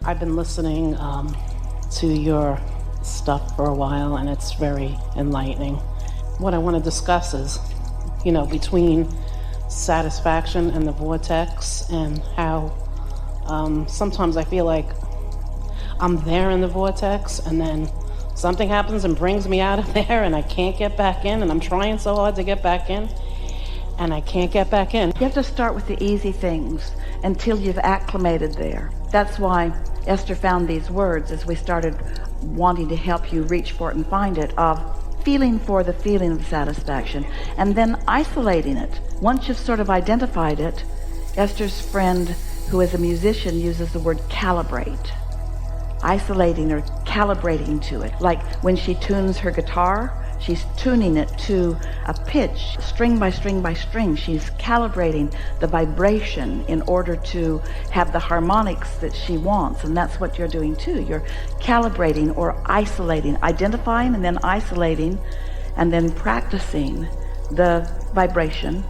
I've been listening to your stuff for a while, and it's very enlightening. What I want to discuss is, between satisfaction and the vortex, and how sometimes I feel like I'm there in the vortex, and then something happens and brings me out of there, and I can't get back in, and I'm trying so hard to get back in, and I can't get back in. You have to start with the easy things until you've acclimated there. That's why Esther found these words as we started wanting to help you reach for it and find it, of feeling for the feeling of satisfaction and then isolating it. Once you've sort of identified it, Esther's friend, who is a musician, uses the word calibrate. Isolating or calibrating to it. Like when she tunes her guitar, she's tuning it to a pitch, string by string by string. She's calibrating the vibration in order to have the harmonics that she wants. And that's what you're doing too. You're calibrating or isolating, identifying and then isolating, and then practicing the vibration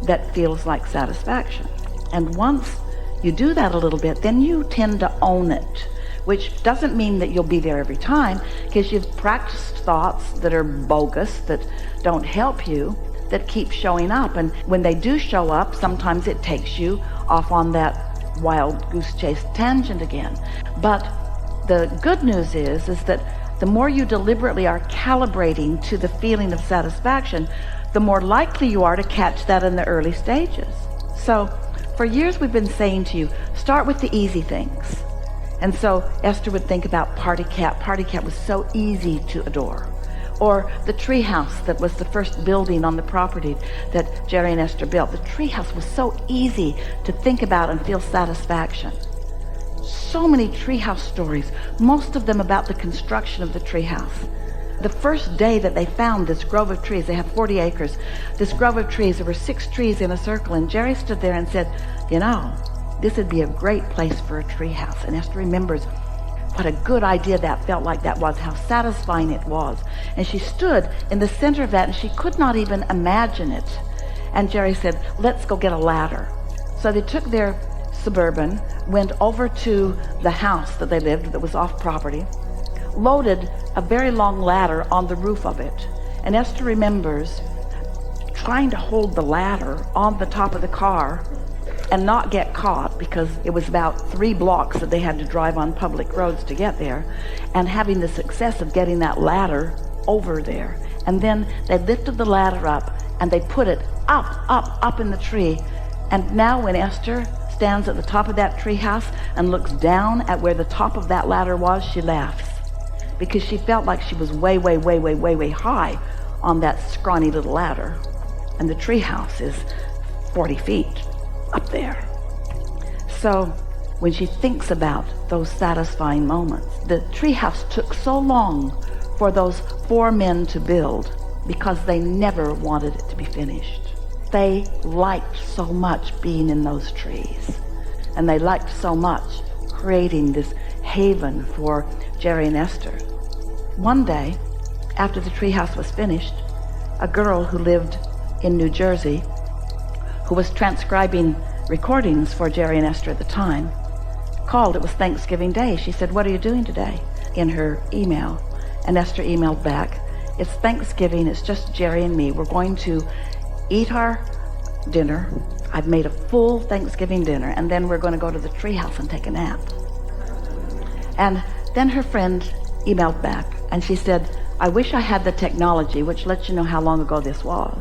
that feels like satisfaction. And once you do that a little bit, then you tend to own it. Which doesn't mean that you'll be there every time, because you've practiced thoughts that are bogus, that don't help you, that keep showing up. And when they do show up, sometimes it takes you off on that wild goose chase tangent again. But the good news is that the more you deliberately are calibrating to the feeling of satisfaction, the more likely you are to catch that in the early stages. So for years we've been saying to you, start with the easy things. And so Esther would think about Party Cat. Party Cat was so easy to adore. Or the treehouse that was the first building on the property that Jerry and Esther built. The treehouse was so easy to think about and feel satisfaction. So many treehouse stories, most of them about the construction of the treehouse. The first day that they found this grove of trees, they have 40 acres, this grove of trees, there were 6 trees in a circle, and Jerry stood there and said, this would be a great place for a treehouse. And Esther remembers what a good idea that felt like that was, how satisfying it was. And she stood in the center of that, and she could not even imagine it. And Jerry said, let's go get a ladder. So they took their Suburban, went over to the house that they lived that was off property, loaded a very long ladder on the roof of it. And Esther remembers trying to hold the ladder on the top of the car and not get caught, because it was about 3 blocks that they had to drive on public roads to get there, and having the success of getting that ladder over there. And then they lifted the ladder up and they put it up in the tree. And now when Esther stands at the top of that tree house and looks down at where the top of that ladder was, she laughs, because she felt like she was way high on that scrawny little ladder. And the tree house is 40 feet up there. So when she thinks about those satisfying moments, the treehouse took so long for those 4 men to build because they never wanted it to be finished. They liked so much being in those trees, and they liked so much creating this haven for Jerry and Esther. One day, after the treehouse was finished, a girl who lived in New Jersey, who was transcribing recordings for Jerry and Esther at the time, called. It was Thanksgiving Day. She said, what are you doing today? In her email. And Esther emailed back, it's Thanksgiving, it's just Jerry and me. We're going to eat our dinner. I've made a full Thanksgiving dinner, and then we're going to go to the treehouse and take a nap. And then her friend emailed back, and she said, I wish I had the technology, which lets you know how long ago this was.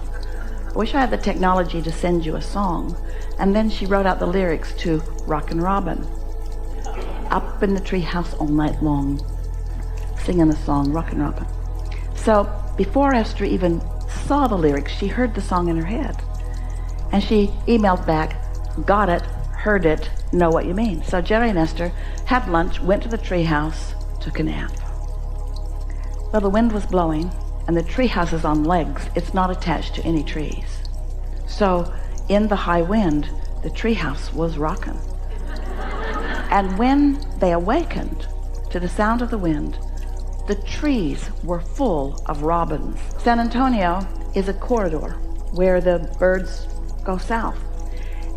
I wish I had the technology to send you a song. And then she wrote out the lyrics to Rockin' Robin. Up in the treehouse all night long, singing the song Rockin' Robin. So before Esther even saw the lyrics, she heard the song in her head. And she emailed back, got it, heard it, know what you mean. So Jerry and Esther had lunch, went to the treehouse, took a nap. Well, the wind was blowing, and the treehouse is on legs. It's not attached to any trees. So in the high wind, the treehouse was rocking. And when they awakened to the sound of the wind, the trees were full of robins. San Antonio is a corridor where the birds go south.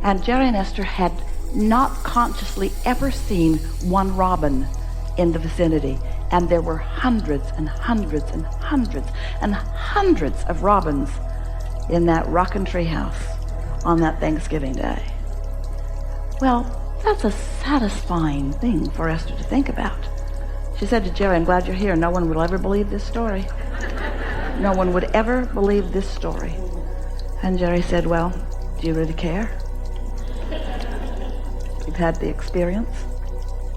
And Jerry and Esther had not consciously ever seen one robin in the vicinity. And there were hundreds and hundreds and hundreds and hundreds of robins in that rockin' treehouse on that Thanksgiving Day. Well, that's a satisfying thing for Esther to think about. She said to Jerry, I'm glad you're here. No one will ever believe this story. No one would ever believe this story. And Jerry said, well, do you really care? You've had the experience?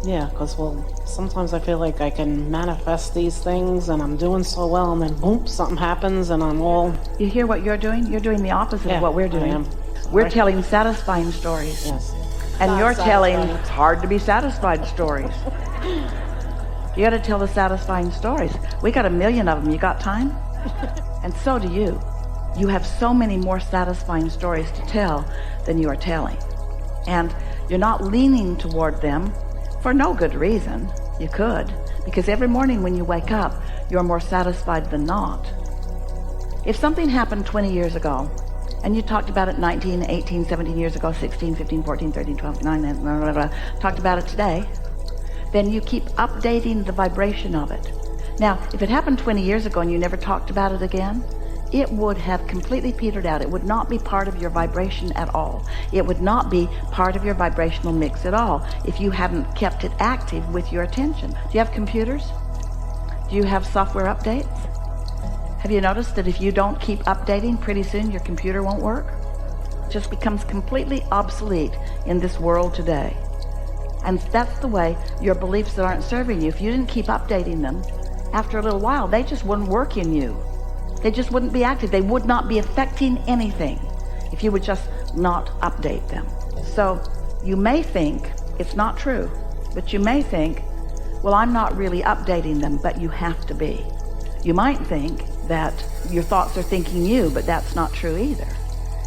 Yeah, because, well, sometimes I feel like I can manifest these things and I'm doing so well, and then boom, something happens and I'm all... You hear what you're doing? You're doing the opposite of what we're doing. I am. We're telling satisfying stories. Yes. And Not you're telling satisfying. hard to be satisfied stories. You got to tell the satisfying stories. We got 1 million of them. You got time? And so do you. You have so many more satisfying stories to tell than you are telling. And you're not leaning toward them for no good reason. You could, because every morning when you wake up, you're more satisfied than not. If something happened 20 years ago, and you talked about it 19, 18, 17 years ago, 16, 15, 14, 13, 12, 9, blah, blah, blah, talked about it today, then you keep updating the vibration of it. Now, if it happened 20 years ago and you never talked about it again, it would have completely petered out. It would not be part of your vibration at all. It would not be part of your vibrational mix at all if you hadn't kept it active with your attention. Do you have computers? Do you have software updates? Have you noticed that if you don't keep updating, pretty soon your computer won't work? It just becomes completely obsolete in this world today. And that's the way your beliefs that aren't serving you, if you didn't keep updating them, after a little while, they just wouldn't work in you. They just wouldn't be active. They would not be affecting anything if you would just not update them. So you may think, it's not true, but you may think, well, I'm not really updating them, but you have to be. You might think that your thoughts are thinking you, but that's not true either.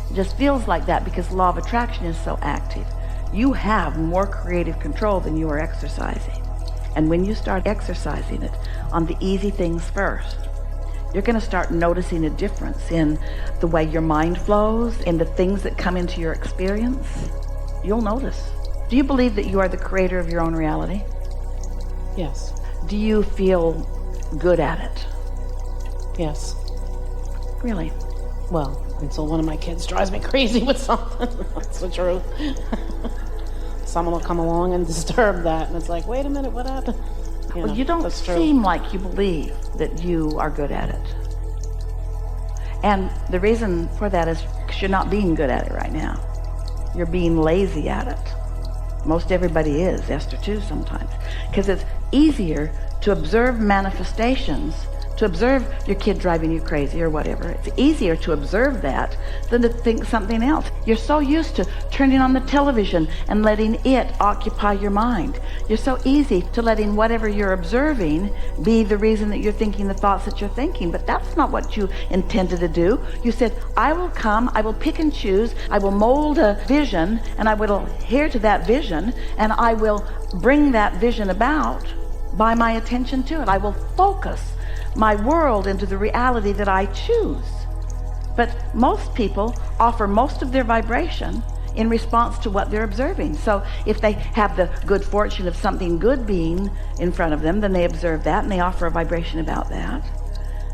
It just feels like that because law of attraction is so active. You have more creative control than you are exercising. And when you start exercising it on the easy things first, you're going to start noticing a difference in the way your mind flows, in the things that come into your experience. You'll notice. Do you believe that you are the creator of your own reality? Yes. Do you feel good at it? Yes. Really? Well, until one of my kids drives me crazy with something. That's the truth. Someone will come along and disturb that, and it's like, wait a minute, what happened? Well, you don't seem like you believe that you are good at it. And the reason for that is because you're not being good at it right now. You're being lazy at it. Most everybody is, Esther too sometimes. Because it's easier to observe manifestations, to observe your kid driving you crazy or whatever. It's easier to observe that than to think something else. You're so used to turning on the television and letting it occupy your mind. You're so easy to letting whatever you're observing be the reason that you're thinking the thoughts that you're thinking. But that's not what you intended to do. You said, I will come, I will pick and choose, I will mold a vision, and I will adhere to that vision, and I will bring that vision about by my attention to it. I will focus my world into the reality that I choose. But most people offer most of their vibration in response to what they're observing. So if they have the good fortune of something good being in front of them, then they observe that and they offer a vibration about that.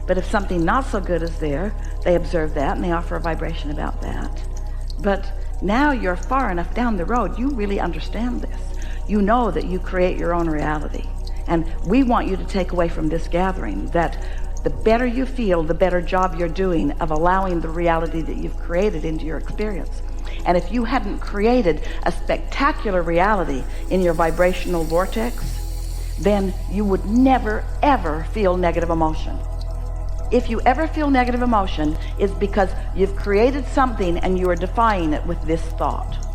But if something not so good is there, they observe that and they offer a vibration about that. But now you're far enough down the road, you really understand this. You know that you create your own reality. And we want you to take away from this gathering that the better you feel, the better job you're doing of allowing the reality that you've created into your experience. And if you hadn't created a spectacular reality in your vibrational vortex, then you would never, ever feel negative emotion. If you ever feel negative emotion, it's because you've created something and you are defying it with this thought.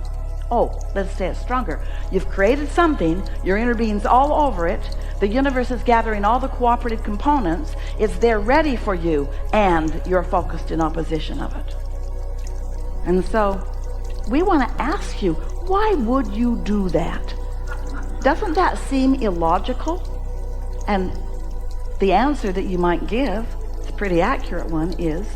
Oh, let's say it stronger. You've created something, your inner being's all over it, the universe is gathering all the cooperative components, it's there ready for you, and you're focused in opposition of it. And so, we want to ask you, why would you do that? Doesn't that seem illogical? And the answer that you might give, it's a pretty accurate one, is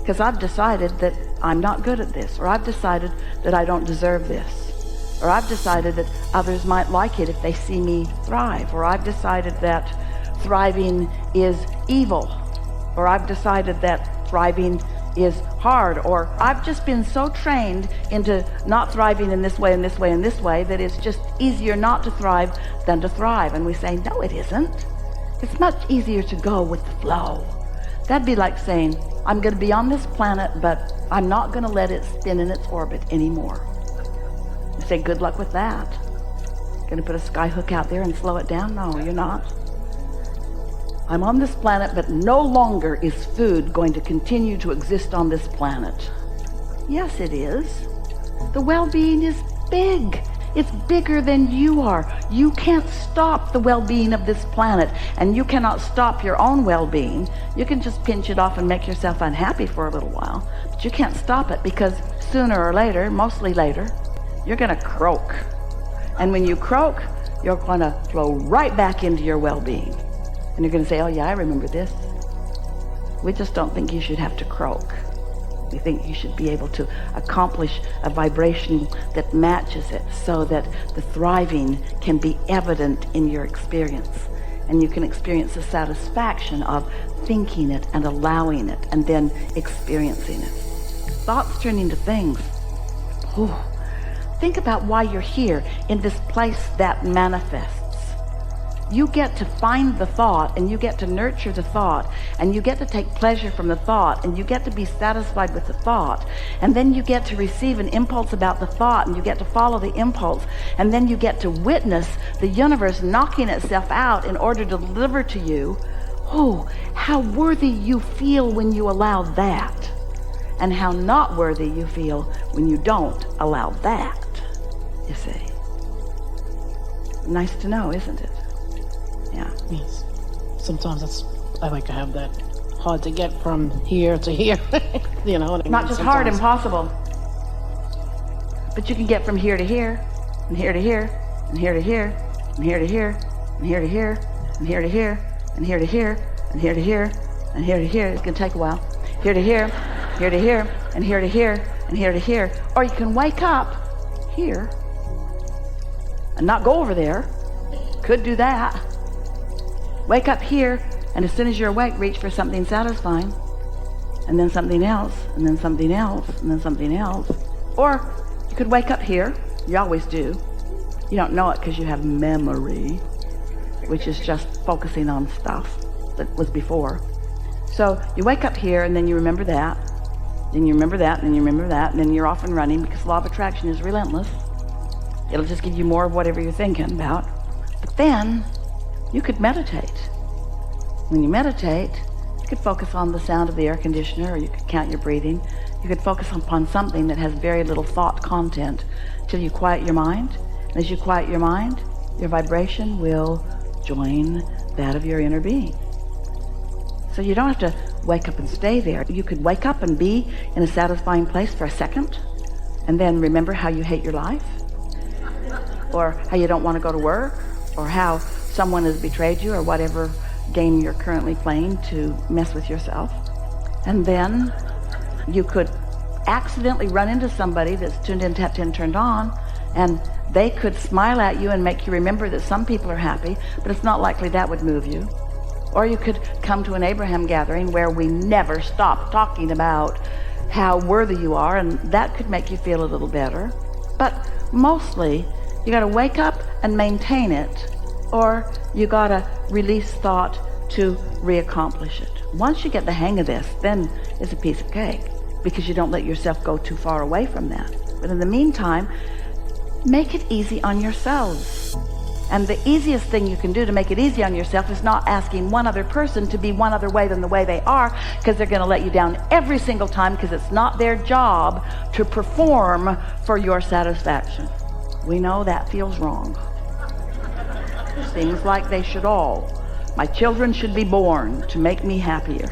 because I've decided that I'm not good at this, or I've decided that I don't deserve this, Or I've decided that others might like it if they see me thrive. Or I've decided that thriving is evil. Or I've decided that thriving is hard. Or I've just been so trained into not thriving in this way and this way and this way that it's just easier not to thrive than to thrive. And we say, no, it isn't. It's much easier to go with the flow. That'd be like saying, I'm going to be on this planet, but I'm not going to let it spin in its orbit anymore. You say, good luck with that. Going to put a sky hook out there and slow it down? No, you're not. I'm on this planet, but no longer is food going to continue to exist on this planet. Yes, it is. The well-being is big. It's bigger than you are. You can't stop the well-being of this planet, and you cannot stop your own well-being. You can just pinch it off and make yourself unhappy for a little while, but you can't stop it, because sooner or later, mostly later, you're going to croak. And when you croak, you're going to flow right back into your well-being. And you're going to say, oh yeah, I remember this. We just don't think you should have to croak. We think you should be able to accomplish a vibration that matches it so that the thriving can be evident in your experience. And you can experience the satisfaction of thinking it and allowing it and then experiencing it. Thoughts turn into things. Ooh. Think about why you're here in this place that manifests. You get to find the thought, and you get to nurture the thought, and you get to take pleasure from the thought, and you get to be satisfied with the thought, and then you get to receive an impulse about the thought, and you get to follow the impulse, and then you get to witness the universe knocking itself out in order to deliver to you. Oh, how worthy you feel when you allow that, and how not worthy you feel when you don't allow that, you see. Nice to know, isn't it? Yeah. Yes. Sometimes I like to have that hard to get from here to here. You know what I mean? Not just hard, impossible. But you can get from here to here, and here to here, and here to here, and here to here, and here to here, and here to here, and here to here, and here to here, and here to here. It's going to take a while. Here to here, here to here, and here to here, and here to here. Or you can wake up here and not go over there. Could do that. Wake up here, and as soon as you're awake, reach for something satisfying, and then something else, and then something else, and then something else. Or you could wake up here. You always do. You don't know it because you have memory, which is just focusing on stuff that was before. So you wake up here, and then you remember that, then you remember that, and then you remember that, and then you're off and running, because law of attraction is relentless. It'll just give you more of whatever you're thinking about. But then you could meditate. When you meditate, you could focus on the sound of the air conditioner, or you could count your breathing. You could focus upon something that has very little thought content till you quiet your mind. And as you quiet your mind, your vibration will join that of your inner being. So you don't have to wake up and stay there. You could wake up and be in a satisfying place for a second, and then remember how you hate your life, or how you don't want to go to work, or how someone has betrayed you, or whatever game you're currently playing to mess with yourself. And then you could accidentally run into somebody that's tuned in, tapped in, turned on, and they could smile at you and make you remember that some people are happy, but it's not likely that would move you. Or you could come to an Abraham gathering where we never stop talking about how worthy you are, and that could make you feel a little better. But mostly, you got to wake up and maintain it, or you got to release thought to reaccomplish it. Once you get the hang of this, then it's a piece of cake, because you don't let yourself go too far away from that. But in the meantime, make it easy on yourselves. And the easiest thing you can do to make it easy on yourself is not asking one other person to be one other way than the way they are, because they're going to let you down every single time, because it's not their job to perform for your satisfaction. We know that feels wrong. Seems like they should all. My children should be born to make me happier.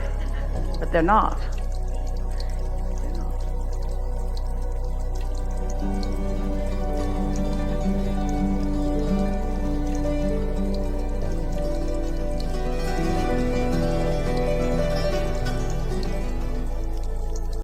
But they're not.